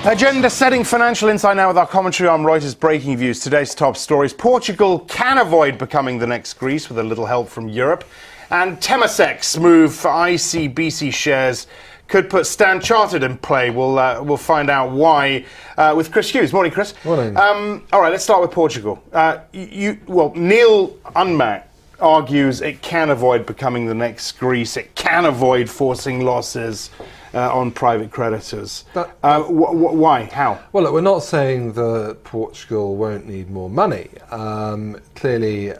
Agenda-setting financial insight now with our commentary on Reuters Breakingviews. Today's top stories: Portugal can avoid becoming the next Greece with a little help from Europe, and Temasek's move for ICBC shares could put Standard Chartered in play. We'll find out why with Chris Hughes. Morning, Chris. Morning. All right, let's start with Portugal. Neil Unmack argues it can avoid becoming the next Greece. It can avoid forcing losses on private creditors. Why? How? Well, look, we're not saying that Portugal won't need more money. Clearly,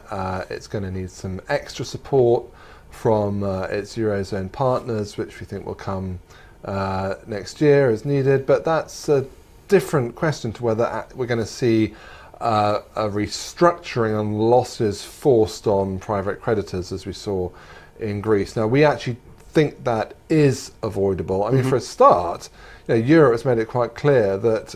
it's going to need some extra support from its Eurozone partners, which we think will come next year as needed. But that's a different question to whether we're going to see a restructuring and losses forced on private creditors as we saw in Greece. Now, we actually think that is avoidable. I mean, for a start, Europe has made it quite clear that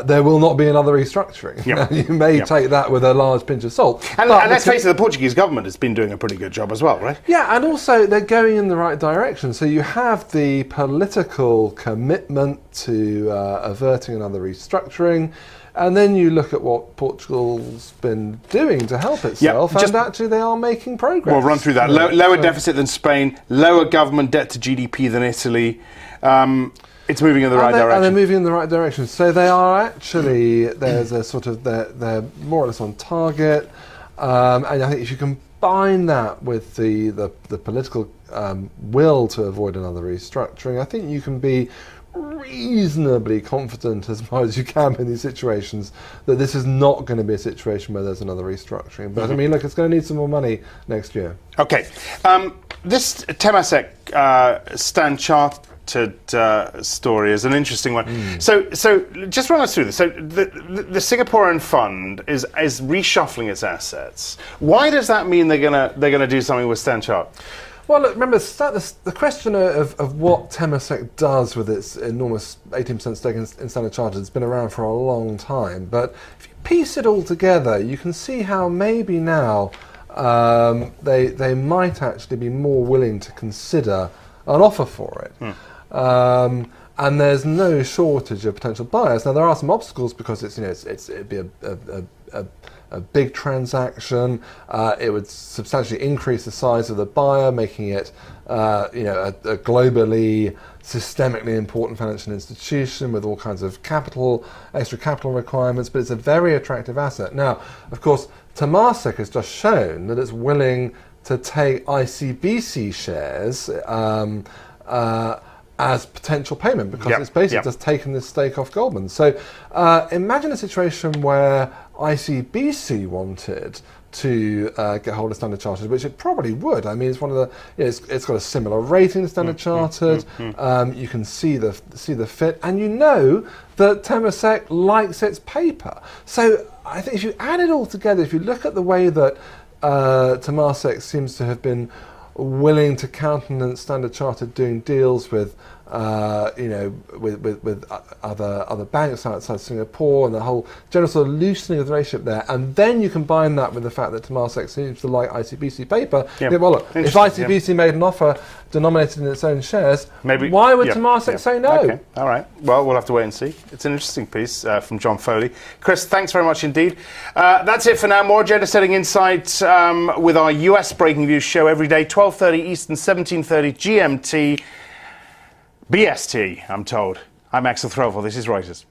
there will not be another restructuring. Yep. You may take that with a large pinch of salt. And let's face it, the Portuguese government has been doing a pretty good job as well, right? Yeah, and also they're going in the right direction. So you have the political commitment to averting another restructuring. And then you look at what Portugal's been doing to help itself, and actually they are making progress. We'll run through that. Lower deficit than Spain, lower government debt to GDP than Italy. It's moving in the right direction. And they're moving in the right direction. So they are actually, there's a sort of, they're more or less on target. And I think if you combine that with the political will to avoid another restructuring, I think you can be reasonably confident as far as you can in these situations that this is not going to be a situation where there's another restructuring. But I mean, look, it's going to need some more money next year. Okay. This Temasek Standard Chartered story is an interesting one. So just run us through this. So the Singaporean fund is reshuffling its assets. Why does that mean they're gonna do something with Standard Chartered? Well, look, remember, the question of what Temasek does with its enormous 18% stake in Standard Chartered has been around for a long time. But if you piece it all together, you can see how maybe now they might actually be more willing to consider an offer for it. And there's no shortage of potential buyers. Now, there are some obstacles because it'd be a big transaction. It would substantially increase the size of the buyer, making it a globally, systemically important financial institution with all kinds of extra capital requirements, but it's a very attractive asset. Now, of course, Temasek has just shown that it's willing to take ICBC shares as potential payment because it's basically just taken this stake off Goldman. So imagine a situation where ICBC wanted to get hold of Standard Chartered, which it probably would. I mean, it's one of the it's got a similar rating to Standard Chartered. You can see the fit, and you know that Temasek likes its paper. So I think if you add it all together, if you look at the way that Temasek seems to have been willing to countenance Standard Chartered doing deals with with other banks outside Singapore, and the whole general sort of loosening of the relationship there, and then you combine that with the fact that Temasek seems to like ICBC paper. Well, look, if ICBC made an offer denominated in its own shares, why would Temasek say no? Okay, all right. Well, we'll have to wait and see. It's an interesting piece from John Foley. Chris, thanks very much indeed. That's it for now. More agenda-setting insights with our US Breakingviews show every day, 12:30 Eastern, 17:30 GMT. BST, I'm told. I'm Axel Threlfall. This is Reuters.